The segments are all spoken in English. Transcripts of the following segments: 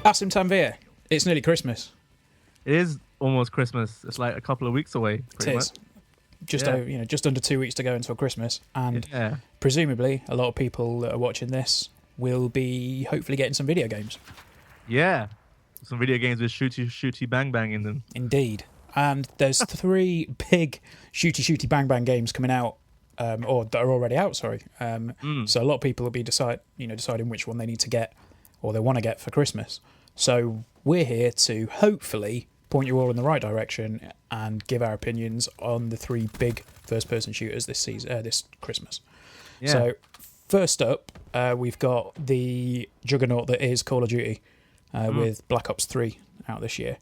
Asim Tanvir, it's nearly Christmas. It is almost Christmas. It's like a couple of weeks away, pretty It much. is. Just under 2 weeks to go until Christmas, and Yeah. presumably a lot of people that are watching this will be hopefully getting some video games. Yeah. Some video games with shooty bang bang in them. Indeed. And there's 3 big shooty bang bang games coming out, or that are already out. Sorry. So a lot of people will be deciding which one they need to get or they want to get for Christmas. So we're here to hopefully point you all in the right direction and give our opinions on the 3 big first-person shooters this Christmas. Yeah. So first up, we've got the juggernaut that is Call of Duty with Black Ops 3 out this year.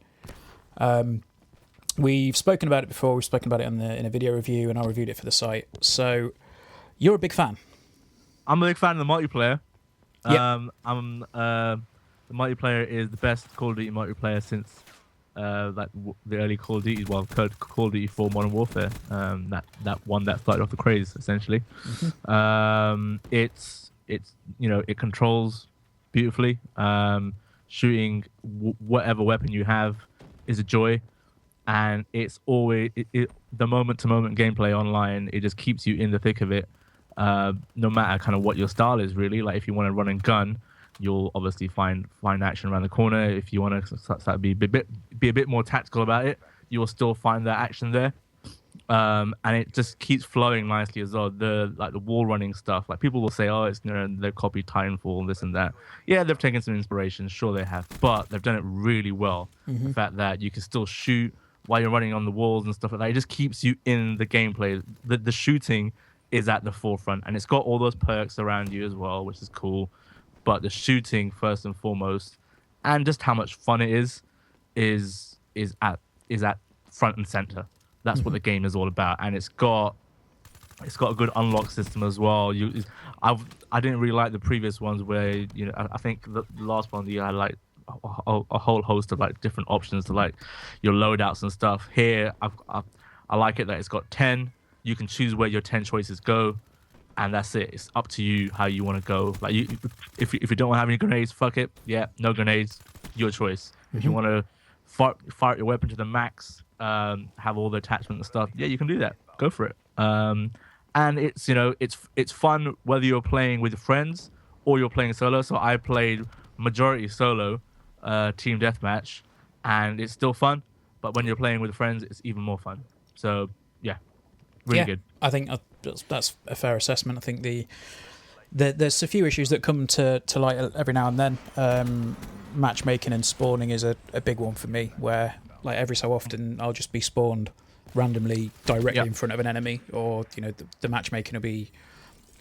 We've spoken about it before. We've spoken about it in a video review, and I reviewed it for the site. So you're a big fan. I'm a big fan of the multiplayer. Yep. The multiplayer is the best Call of Duty multiplayer since the early Call of Duty, Call of Duty 4 Modern Warfare. That one that started off the craze essentially. Mm-hmm. It controls beautifully. Shooting whatever weapon you have is a joy, and it's always the moment-to-moment gameplay online. It just keeps you in the thick of it, no matter kind of what your style is. Really, like if you want to run and gun, you'll obviously find action around the corner. If you want to be a bit more tactical about it, you will still find that action there. And it just keeps flowing nicely as well. The wall running stuff, like people will say, oh, it's they've copied Titanfall, this and that. Yeah, they've taken some inspiration, sure they have, but they've done it really well. Mm-hmm. The fact that you can still shoot while you're running on the walls and stuff like that, it just keeps you in the gameplay. The shooting is at the forefront, and it's got all those perks around you as well, which is cool. But the shooting first and foremost, and just how much fun it is at front and center. That's what the game is all about, and it's got a good unlock system as well. I didn't really like the previous ones where I think the last one you had like a whole host of like different options to like your loadouts and stuff. Here I like it that it's got 10. You can choose where your 10 choices go, and that's it. It's up to you how you want to go. Like if you don't have any grenades, fuck it. Yeah, no grenades. Your choice. Mm-hmm. If you want to fire your weapon to the max, have all the attachment and stuff, yeah, you can do that. Go for it. And it's fun whether you're playing with friends or you're playing solo. So I played majority solo, team deathmatch, and it's still fun. But when you're playing with friends, it's even more fun. So yeah, really good. I think that's a fair assessment. I think there's a few issues that come to light every now and then. Matchmaking and spawning is a big one for me, where like every so often I'll just be spawned randomly directly in front of an enemy, or the matchmaking will be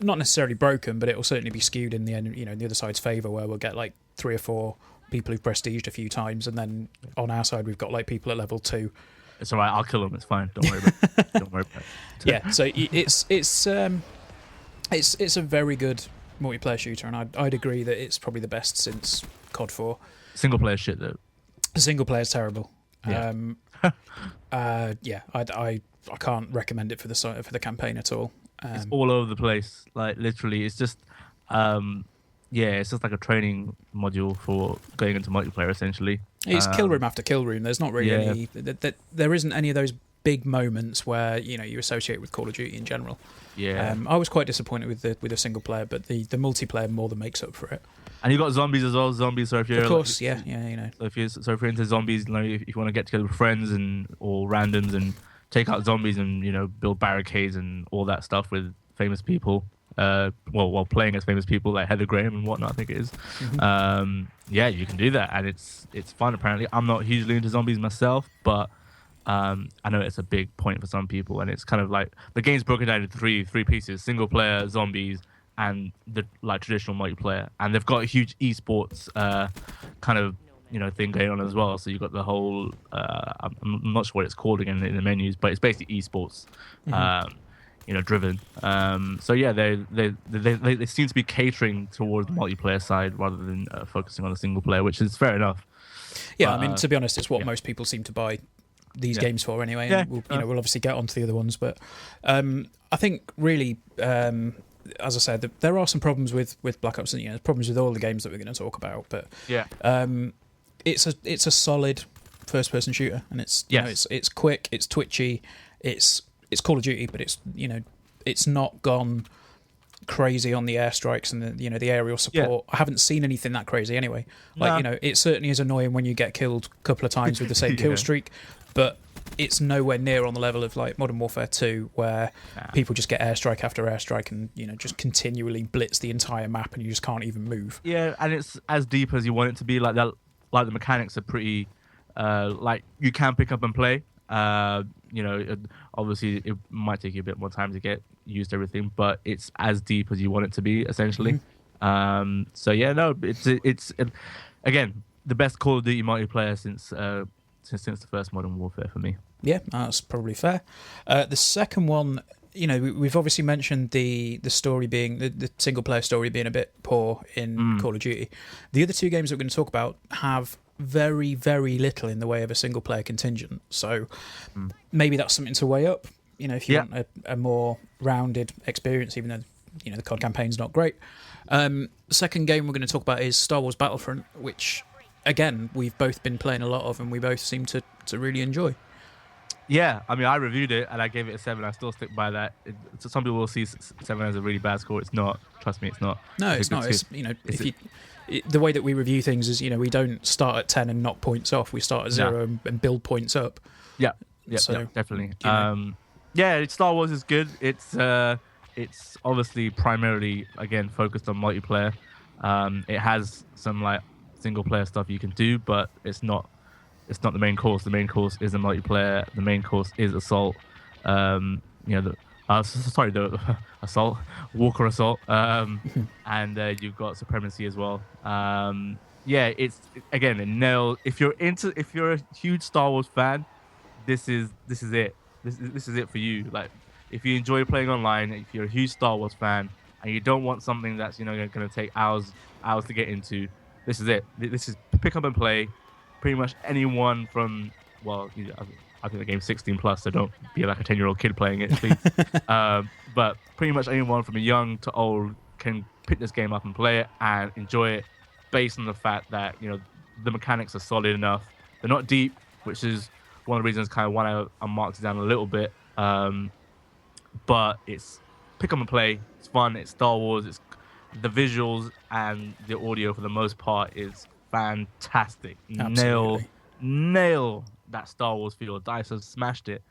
not necessarily broken, but it will certainly be skewed in the other side's favour, where we'll get like 3 or 4 people who've prestiged a few times, and then on our side we've got like people at level 2. It's all right. I'll kill them. It's fine. Don't worry about it. Don't worry about it. Yeah. So it's a very good multiplayer shooter, and I'd agree that it's probably the best since COD 4. Single player shit though. The single player is terrible. Yeah. I can't recommend it for the campaign at all. It's all over the place. Like literally, it's just it's just like a training module for going into multiplayer essentially. It's kill room after kill room. There's not really any. There isn't any of those big moments where you associate with Call of Duty in general. Yeah. I was quite disappointed with the single player, but the multiplayer more than makes up for it. And you got zombies as well. Zombies. So if you're of course, So if you're into zombies, if you want to get together with friends or randoms and take out zombies and build barricades and all that stuff with famous people. While playing as famous people like Heather Graham and whatnot, I think it is. Mm-hmm. You can do that, and it's fun. Apparently, I'm not hugely into zombies myself, but I know it's a big point for some people, and it's kind of like the game's broken down into three pieces: single player, zombies, and the traditional multiplayer. And they've got a huge esports kind of thing going on as well. So you've got the whole I'm not sure what it's called again in the menus, but it's basically esports. Mm-hmm. Driven. So yeah, they seem to be catering towards the multiplayer side rather than focusing on the single player, which is fair enough. Yeah, I mean, to be honest, it's what most people seem to buy these games for anyway. Yeah. And we'll obviously get onto the other ones, but I think really, as I said, there are some problems with Black Ops, and there's problems with all the games that we're going to talk about. But it's a solid first person shooter, and it's you know, it's quick, it's twitchy, it's Call of Duty, but it's not gone crazy on the airstrikes and the aerial support. I haven't seen anything that crazy anyway. It certainly is annoying when you get killed a couple of times with the same kill streak, but it's nowhere near on the level of like Modern Warfare 2, where people just get airstrike after airstrike and just continually blitz the entire map and you just can't even move. Yeah, and it's as deep as you want it to be. Like that, like the mechanics are pretty. Like you can pick up and play. Obviously it might take you a bit more time to get used to everything, but it's as deep as you want it to be, essentially. It's again the best Call of Duty multiplayer since the first Modern Warfare for me. Yeah, that's probably fair. The second one, we've obviously mentioned the story being the single player story being a bit poor in Call of Duty. The other two games that we're going to talk about have very, very little in the way of a single player contingent. So maybe that's something to weigh up. If you want a more rounded experience, even though the COD campaign's not great. The second game we're going to talk about is Star Wars Battlefront, which again we've both been playing a lot of, and we both seem to really enjoy. Yeah, I mean, I reviewed it and I gave it a 7. I still stick by that. Some people will see 7 as a really bad score. It's not. Trust me, it's not. No, it's not. The way that we review things is, we don't start at 10 and knock points off. We start at 0 and build points up. Yeah, definitely. Star Wars is good. It's obviously primarily, again, focused on multiplayer. It has some like single player stuff you can do, but it's not the main course. The main course is the multiplayer. The main course is Assault. The Assault, Walker Assault, and you've got Supremacy as well. It's again a nail. If you're a huge Star Wars fan, this is it. This is it for you. Like, if you enjoy playing online, if you're a huge Star Wars fan and you don't want something that's going to take hours to get into, this is it. This is pick up and play. Pretty much anyone from, I think the game's 16 plus, so don't be like a 10-year-old kid playing it, please. But pretty much anyone from young to old can pick this game up and play it and enjoy it, based on the fact that the mechanics are solid enough. They're not deep, which is one of the reasons kind of why I marked it down a little bit. But it's pick up and play. It's fun. It's Star Wars. It's the visuals and the audio for the most part is fantastic. Absolutely. Nail that Star Wars feel. DICE has smashed it.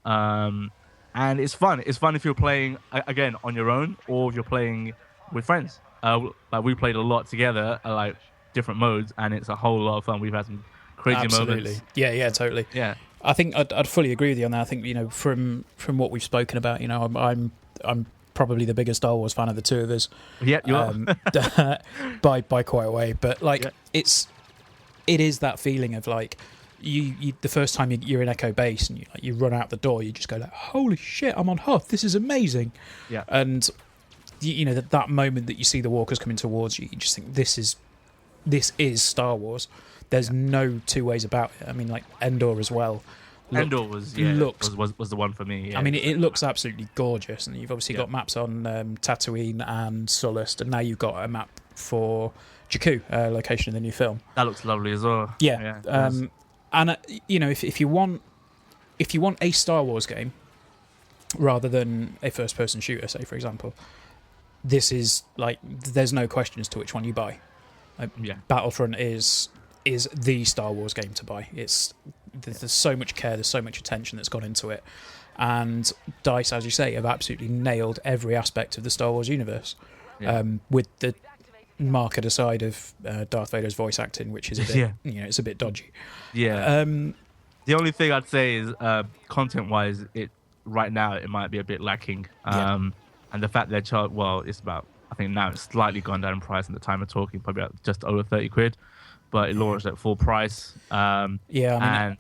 And it's fun. It's fun if you're playing, again, on your own or if you're playing with friends. Like we played a lot together, like different modes, and it's a whole lot of fun. We've had some crazy moments. Yeah, totally. Yeah. I think I'd fully agree with you on that. I think, from what we've spoken about, I'm probably the biggest Star Wars fan of the two of us. Yeah, you are. by quite a way. But it is that feeling of like you the first time you're in Echo Base and you run out the door, you just go like, holy shit, I'm on Hoth. This is amazing. Yeah. And that moment that you see the walkers coming towards you, you just think this is Star Wars. There's no two ways about it. I mean, like Endor as well. Endor was the one for me. Yeah. I mean, it looks absolutely gorgeous, and you've obviously got maps on Tatooine and Sullust, and now you've got a map for Jakku, location in the new film. That looks lovely as well. Yeah. And if you want a Star Wars game rather than a first-person shooter, say for example, this is like there's no question as to which one you buy. Battlefront is the Star Wars game to buy. There's so much care, there's so much attention that's gone into it, and DICE, as you say, have absolutely nailed every aspect of the Star Wars universe. With the market aside of Darth Vader's voice acting, which is a bit, it's a bit dodgy. Yeah. The only thing I'd say is content-wise, right now it might be a bit lacking. And the fact that it's about, I think now it's slightly gone down in price at the time of talking, probably about just over 30 quid. But it launched at full price. I think that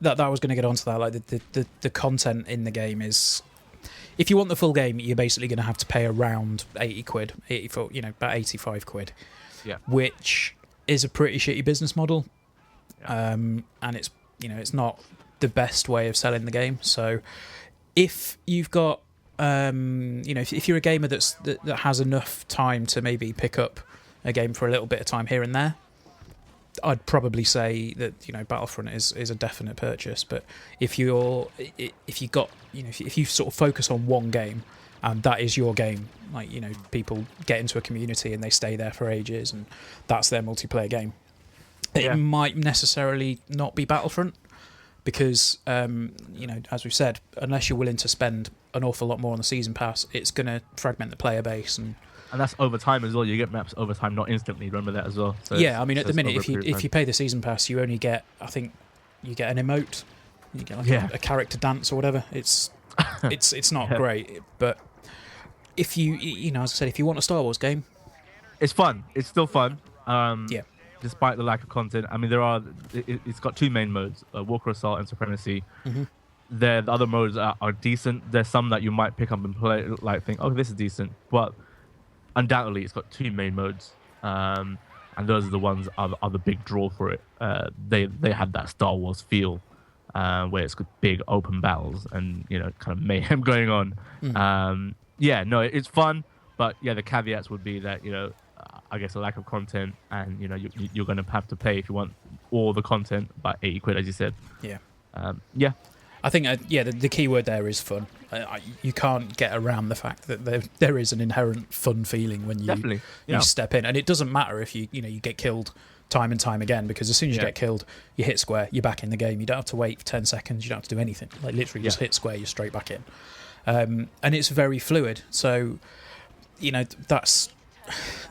was going to get onto that. Like the content in the game is, if you want the full game, you're basically going to have to pay around 80 quid, about 85 quid. Yeah. Which is a pretty shitty business model. Yeah. And it's not the best way of selling the game. So if you've got if you're a gamer that has enough time to maybe pick up a game for a little bit of time here and there, I'd probably say that Battlefront is a definite purchase. But if you got if you sort of focus on one game and that is your game, like people get into a community and they stay there for ages and that's their multiplayer game, it might necessarily not be Battlefront. Because, as we've said, unless you're willing to spend an awful lot more on the season pass, it's going to fragment the player base. And that's over time as well. You get maps over time, not instantly. Remember that as well. So yeah, I mean, at the minute, if you pay the season pass, you only get, I think, you get an emote, you get like a character dance or whatever. It's not great. But if you as I said, if you want a Star Wars game, it's fun. It's still fun. Despite the lack of content. I mean, it's got two main modes, Walker Assault and Supremacy. Mm-hmm. The other modes are decent. There's some that you might pick up and play, like think, oh, this is decent. But undoubtedly, it's got two main modes. And those are the ones are the big draw for it. They have that Star Wars feel, where it's got big open battles and, kind of mayhem going on. Mm. It's fun. But the caveats would be that, I guess a lack of content, and you're going to have to pay if you want all the content by £80, as you said. I think the key word there is fun. You can't get around the fact that there is an inherent fun feeling when you step in, and it doesn't matter if you get killed time and time again, because as soon as you get killed, you hit square, you're back in the game. You don't have to wait for 10 seconds. You don't have to do anything. Like literally, just hit square, you're straight back in, and it's very fluid. So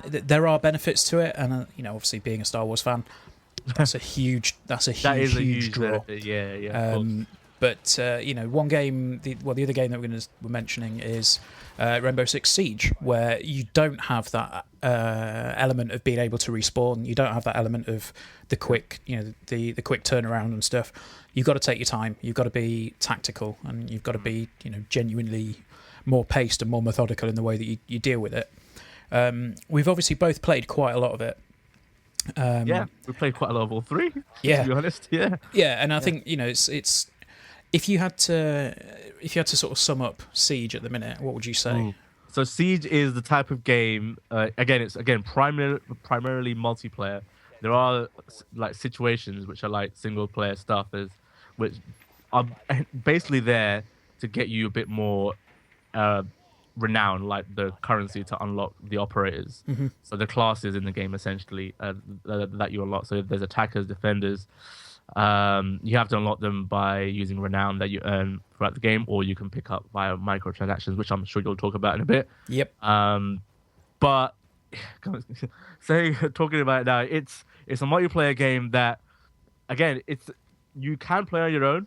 there are benefits to it, and obviously being a Star Wars fan, that's a huge draw. But one game, the other game that we're mentioning is Rainbow Six Siege, where you don't have that element of being able to respawn. You don't have that element of the quick, the quick turnaround and stuff. You've got to take your time. You've got to be tactical, and you've got to be, genuinely more paced and more methodical in the way that you deal with it. We've obviously both played quite a lot of it. We played quite a lot of all three. To be honest, and I think it's if you had to sort of sum up Siege at the minute, what would you say? Ooh. So Siege is the type of game. It's primarily multiplayer. There are like situations which are like single player stuff, which are basically there to get you a bit more renown, like the currency to unlock the operators. Mm-hmm. So the classes in the game essentially that you unlock. So if there's attackers, defenders, you have to unlock them by using renown that you earn throughout the game, or you can pick up via microtransactions, which I'm sure you'll talk about in a bit. Yep. But talking about it now, it's a multiplayer game that, again, you can play on your own,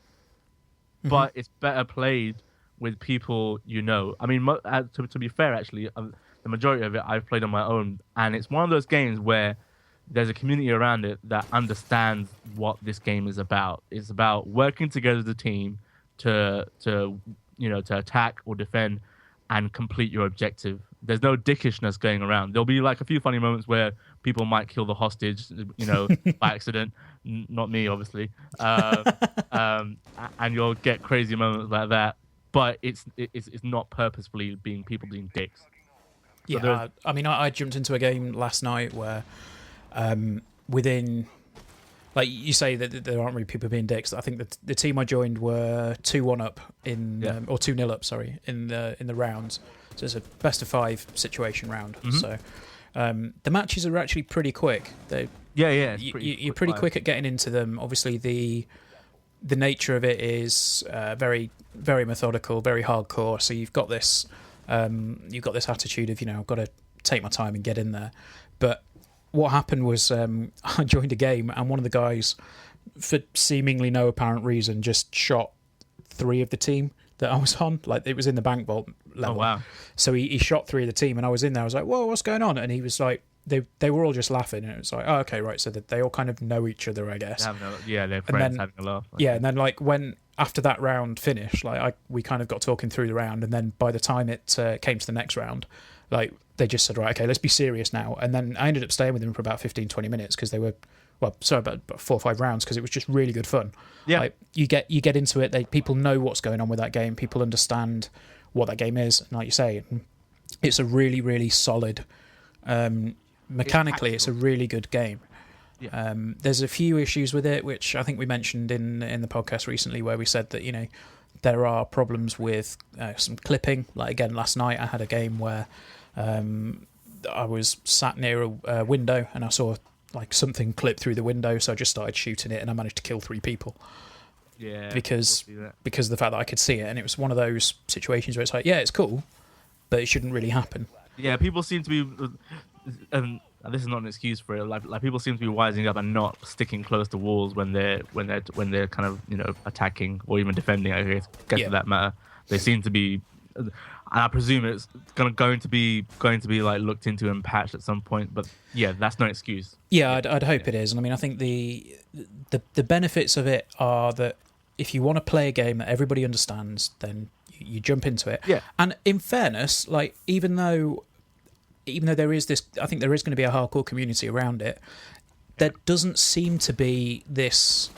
but it's better played with people I mean, to be fair, actually, the majority of it I've played on my own, and it's one of those games where there's a community around it that understands what this game is about. It's about working together as a team to attack or defend and complete your objective. There's no dickishness going around. There'll be like a few funny moments where people might kill the hostage, by accident. Not me, obviously. And you'll get crazy moments like that. But it's not purposefully people being dicks. So I mean, I jumped into a game last night where within, like you say, that there aren't really people being dicks. I think that the team I joined were 2-1 up or 2-0 up, sorry, in the rounds. So it's a best of 5 situation round. Mm-hmm. So the matches are actually pretty quick. You're pretty quick at getting into them. Obviously, the nature of it is very, very methodical, very hardcore. So you've got this attitude of I've got to take my time and get in there. But what happened was I joined a game, and one of the guys, for seemingly no apparent reason, just shot 3 of the team that I was on. Like, it was in the bank vault level. Oh, wow. So he shot 3 of the team, and I was in there. I was like, whoa, what's going on? And he was like, they were all just laughing, and it was like, oh, okay, right. So that they all kind of know each other, I guess. They're friends having a laugh. And then like when after that round finished, like we kind of got talking through the round, and then by the time it came to the next round, like they just said, right, okay, let's be serious now. And then I ended up staying with them for about 15-20 minutes because they were, about 4 or 5 rounds, because it was just really good fun. Yeah, like, you get into it. People know what's going on with that game. People understand what that game is, and like you say, it's a really, really solid mechanically, it's a really good game. Yeah. There's a few issues with it, which I think we mentioned in the podcast recently, where we said that there are problems with some clipping. Like again, last night I had a game where I was sat near a window and I saw like something clip through the window, so I just started shooting it and I managed to kill 3 people. Yeah. Because of the fact that I could see it, and it was one of those situations where it's like, yeah, it's cool, but it shouldn't really happen. Yeah, people seem to be, and this is not an excuse for it. Like people seem to be wising up and not sticking close to walls when they're kind of attacking or even defending. I guess for that matter, they seem to be. And I presume it's going to be like looked into and patched at some point. But yeah, that's no excuse. Yeah, I'd hope it is. And I mean, I think the benefits of it are that if you want to play a game that everybody understands, then you jump into it. Yeah. And in fairness, like even though there is this, I think there is going to be a hardcore community around it. There doesn't seem to be this.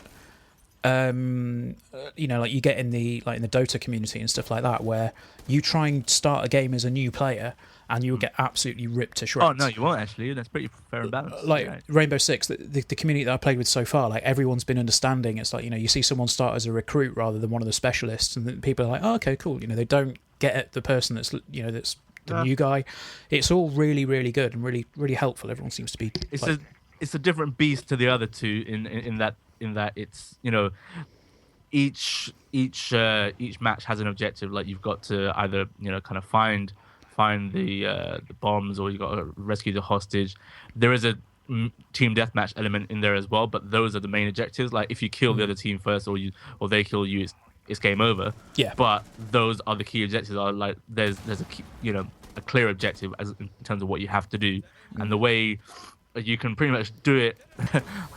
Like you get in the Dota community and stuff like that, where you try and start a game as a new player and you will get absolutely ripped to shreds. Oh no, you won't actually. That's pretty fair and balanced. Like Rainbow Six, the community that I played with so far, like everyone's been understanding. It's like you see someone start as a recruit rather than one of the specialists, and people are like, oh, okay, cool. They don't get at the person that's that's the new guy. It's all really, really good and really, really helpful. Everyone seems to be. It's a different beast to the other two in that it's each match has an objective. Like you've got to either kind of find the bombs, or you got to rescue the hostage. There is a team deathmatch element in there as well, but those are the main objectives. Like if you kill the other team first, or they kill you, it's game over. Yeah. But those are the key objectives. Are like there's a key, a clear objective in terms of what you have to do, and the way you can pretty much do it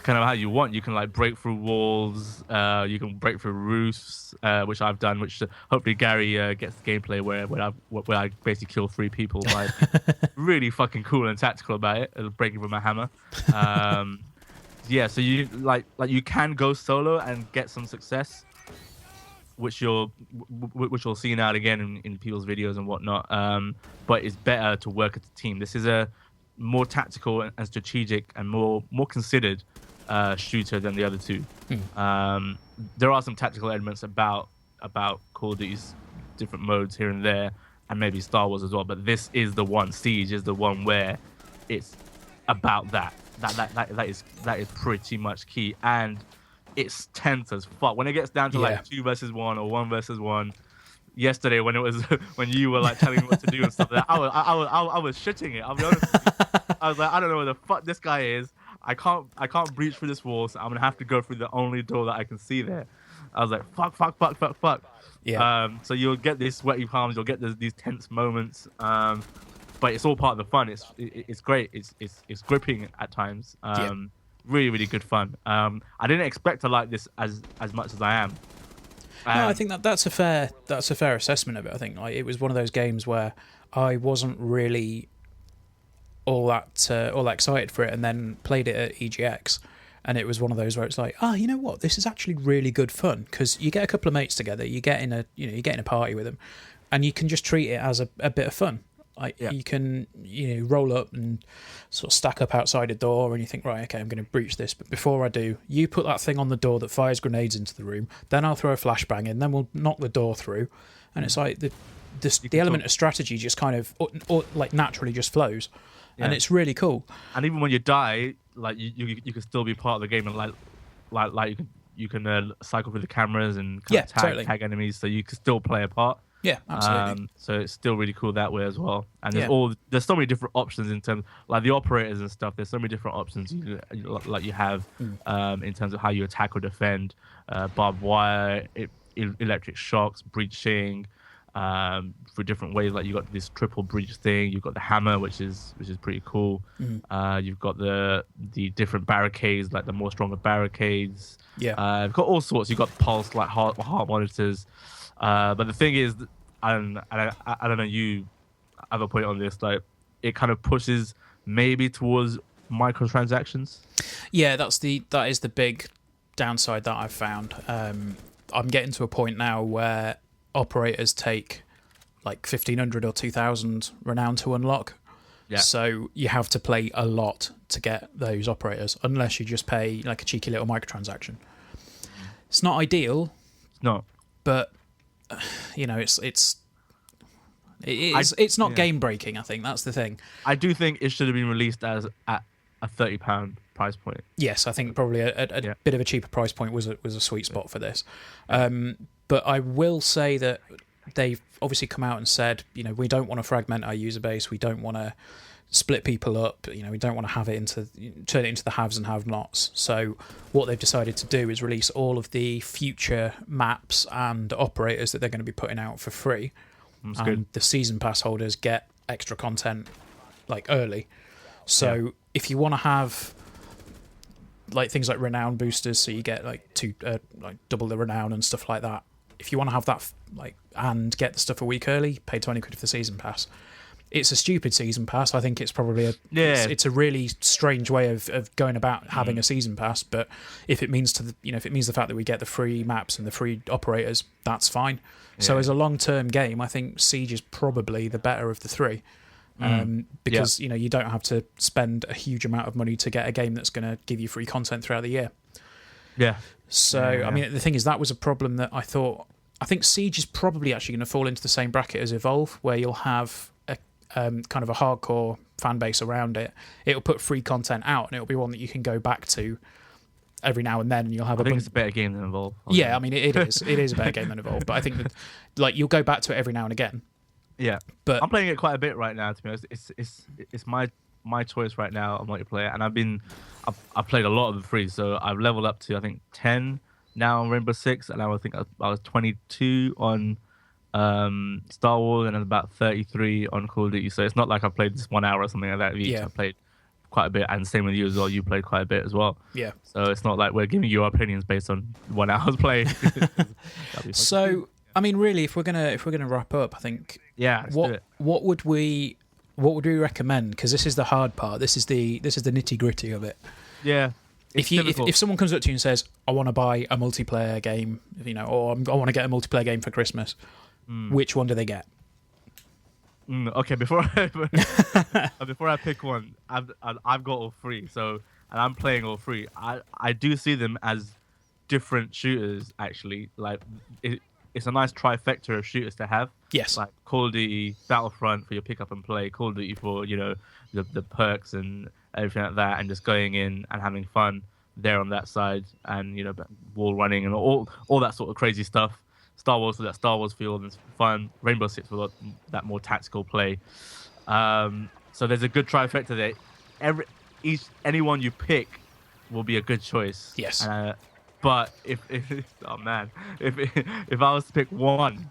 kind of how you want. You can like break through walls, you can break through roofs, which I've done, which hopefully Gary gets the gameplay where I basically kill 3 people by really fucking cool and tactical about it, breaking with my hammer. So you like you can go solo and get some success, which you'll see now and again in people's videos and whatnot. But it's better to work as a team. This is a more tactical and strategic and more considered shooter than the other two. There are some tactical elements about Call of Duty's different modes here and there, and maybe Star Wars as well. But this is the one. Siege is the one where it's about that. That is pretty much key, and it's tense as fuck when it gets down to like 2 versus 1 or 1 versus 1. Yesterday, when it was when you were like telling me what to do and stuff like that, I was shitting it. I'll be honest with you. I was like, I don't know where the fuck this guy is. I can't breach through this wall, so I'm gonna have to go through the only door that I can see there. I was like, fuck. Yeah. So you'll get these sweaty palms, you'll get these tense moments. But it's all part of the fun. It's great. It's gripping at times. Really, really good fun. I didn't expect to like this as much as I am. No, I think that's a fair assessment of it. I think like it was one of those games where I wasn't really all that excited for it, and then played it at EGX, and it was one of those where it's like, you know what, this is actually really good fun, because you get a couple of mates together, you get in a party with them, and you can just treat it as a bit of fun. Like you can roll up and sort of stack up outside a door, and you think, right, okay, I'm going to breach this, but before I do, you put that thing on the door that fires grenades into the room, then I'll throw a flashbang in, then we'll knock the door through, and it's like the element of strategy just kind of like naturally just flows, and it's really cool. And even when you die, like you can still be part of the game, and like you can cycle through the cameras and tag enemies, so you can still play a part. Yeah, absolutely. So it's still really cool that way as well. And there's so many different options in terms like the operators and stuff. There's so many different options you have in terms of how you attack or defend. Barbed wire, electric shocks, breaching, for different ways. Like you got this triple breach thing. You've got the hammer, which is pretty cool. You've got the different barricades, like the more stronger barricades. Yeah. You've got all sorts. You've got pulse, like heart monitors. But the thing is, I don't know, you have a point on this, like it kind of pushes maybe towards microtransactions. Yeah, that is the big downside that I've found. I'm getting to a point now where operators take like 1,500 or 2,000 renown to unlock. Yeah. So you have to play a lot to get those operators, unless you just pay like a cheeky little microtransaction. It's not ideal. No. But it's not game breaking. I think that's the thing. I do think it should have been released as at a £30 price point. Yes, I think probably a bit of a cheaper price point was a sweet spot for this. But I will say that they've obviously come out and said, we don't want to fragment our user base. We don't want to split people up. We don't want to turn it into the haves and have-nots. So what they've decided to do is release all of the future maps and operators that they're going to be putting out for free. That's and good. The season pass holders get extra content like early. So if you want to have like things like renown boosters, so you get like double the renown and stuff like that. If you want to have that and get the stuff a week early, pay £20 for the season pass. It's a stupid season pass. I think it's probably it's a really strange way of going about having a season pass. But if it means the fact that we get the free maps and the free operators, that's fine. Yeah. So as a long-term game, I think Siege is probably the better of the three. Because you don't have to spend a huge amount of money to get a game that's going to give you free content throughout the year. Yeah. So I mean, the thing is, that was a problem that I think Siege is probably actually going to fall into the same bracket as Evolve, where you'll have a kind of a hardcore fan base around it. It'll put free content out, and it'll be one that you can go back to every now and then, and you'll have. I think it's a better game than Evolve. Yeah, I mean it is. It is a better game than Evolve, but I think that you'll go back to it every now and again. Yeah, but I'm playing it quite a bit right now. To be honest, it's my choice right now on multiplayer, and I've played a lot of the free, so I've leveled up to I think 10 now on Rainbow Six, and I think I was 22 on Star Wars, and about 33 on Call of Duty. So it's not like I played this 1 hour or something like that each. Yeah. I played quite a bit, and same with you as well. You played quite a bit as well. Yeah. So it's not like we're giving you our opinions based on 1 hour's play. So I mean, really, if we're gonna wrap up, I think what would we recommend? Because this is the hard part. This is the nitty gritty of it. Yeah. If someone comes up to you and says, "I want to buy a multiplayer game," or "I want to get a multiplayer game for Christmas," which one do they get? Okay, before I pick one, I've got all three. So, and I'm playing all three. I do see them as different shooters. Actually, like it's a nice trifecta of shooters to have. Yes. Like Call of Duty, Battlefront for your pick up and play, Call of Duty for the perks and everything like that, and just going in and having fun there on that side, and wall running and all that sort of crazy stuff. Star Wars for that Star Wars feel and fun. Rainbow Six for that more tactical play. So there's a good trifecta there. Anyone you pick will be a good choice. Yes. But if I was to pick one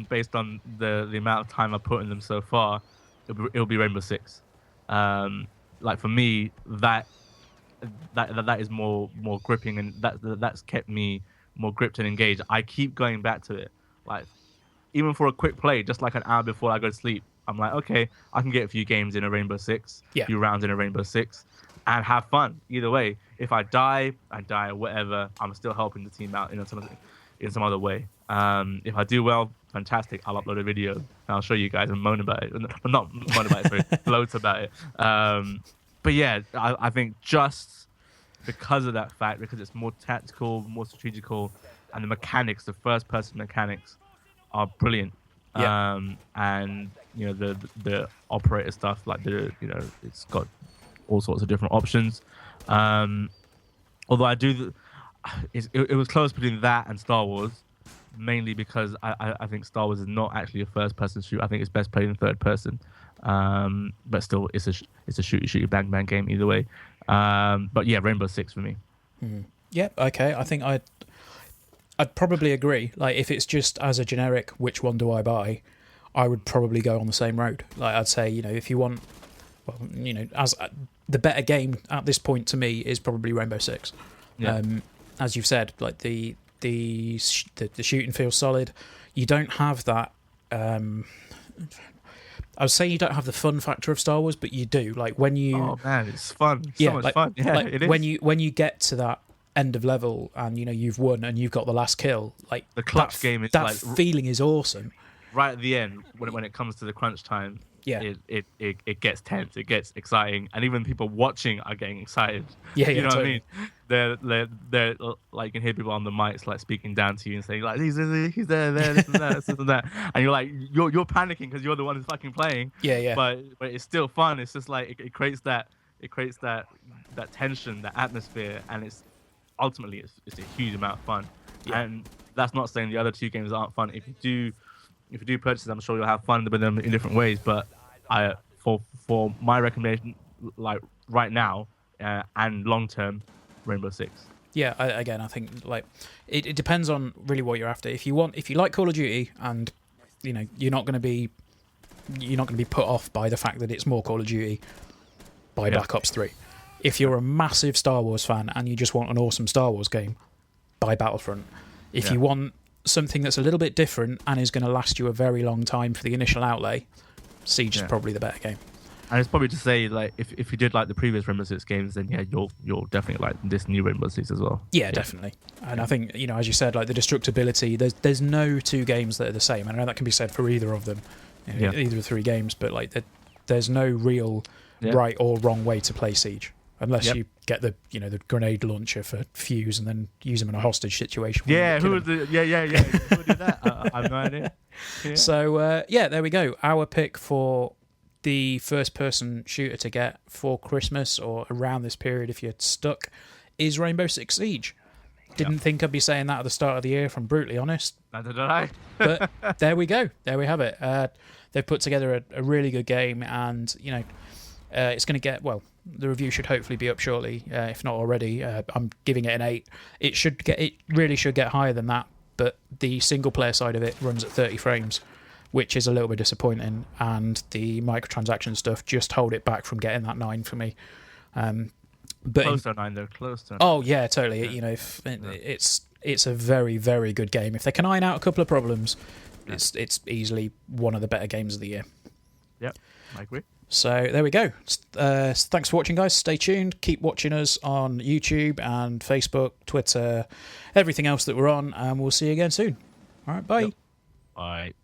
based on the amount of time I put in them so far, it'll be Rainbow Six. Like for me, that is more gripping, and that's kept me more gripped and engaged. I keep going back to it, like even for a quick play, just like an hour before I go to sleep. I'm like, okay, I can get a few games in a Rainbow Six, a few rounds in a Rainbow Six, and have fun. Either way, if I die or whatever, I'm still helping the team out in some other way. If I do well, fantastic. I'll upload a video and I'll show you guys and moan about it. Not moan about it, but gloat about it. But yeah, I think just because of that fact, because it's more tactical, more strategical, and the mechanics, the first-person mechanics, are brilliant. Yeah. And the operator stuff, like it's got all sorts of different options. Although I do, it was close between that and Star Wars, mainly because I think Star Wars is not actually a first-person shoot. I think it's best played in third person. But still, it's a shooty bang bang game either way. But yeah, Rainbow Six for me. Yeah, okay. I think I'd probably agree. Like, if it's just as a generic, which one do I buy? I would probably go on the same road. Like, I'd say, if you want, as the better game at this point to me is probably Rainbow Six. Yeah. As you've said, like the shooting feels solid. You don't have that. I was saying you don't have the fun factor of Star Wars, but you do. Like when you. Oh man, it's fun. So much fun. Yeah, it is. When you get to that end of level and you've won and you've got the last kill, like the clutch game is that feeling is awesome. right at the end, when it comes to the crunch time, Yeah. it gets tense, it gets exciting, and even people watching are getting excited. Yeah, You know totally. what I mean? They're like, you can hear people on the mics like speaking down to you and saying like, he's there, this and that, this and that, and you're like, you're panicking because you're the one who's fucking playing. Yeah. But it's still fun. It's just like it creates that tension, that atmosphere, and it's ultimately it's a huge amount of fun. Yeah. And that's not saying the other two games aren't fun. If you do purchase them, I'm sure you'll have fun with them in different ways. But for my recommendation, like right now and long term, Rainbow Six. Yeah, I think like it depends on really what you're after. If you like Call of Duty, and you're not going to be put off by the fact that it's more Call of Duty, buy Black Ops 3. If you're a massive Star Wars fan and you just want an awesome Star Wars game, buy Battlefront. If you want something that's a little bit different and is going to last you a very long time for the initial outlay, Siege is probably the better game. And it's probably to say, like, if you did like the previous Rainbow Six games, then you'll definitely like this new Rainbow Six as well. Yeah, definitely. And I think, as you said, like the destructibility, there's no two games that are the same. I know that can be said for either of them, either of the three games, but like there's no real right or wrong way to play Siege. Unless you get the the grenade launcher for Fuse and then use them in a hostage situation. Who would do that? I have no idea. Yeah. So there we go. Our pick for the first-person shooter to get for Christmas or around this period, if you're stuck, is Rainbow Six Siege. Didn't think I'd be saying that at the start of the year, if I'm brutally honest. Neither did I. But there we go. There we have it. They've put together a really good game, and it's going to get the review should hopefully be up shortly, if not already. I'm giving it an 8. It really should get higher than that, but the single player side of it runs at 30 frames, which is a little bit disappointing, and the microtransaction stuff just hold it back from getting that 9 for me. But close to 9 though, close to 9. Oh yeah, totally. It's a very, very good game. If they can iron out a couple of problems, it's easily one of the better games of the year. Yep, I agree. So there we go. Thanks for watching, guys. Stay tuned. Keep watching us on YouTube and Facebook, Twitter, everything else that we're on, and we'll see you again soon. All right, bye. Yep. All right.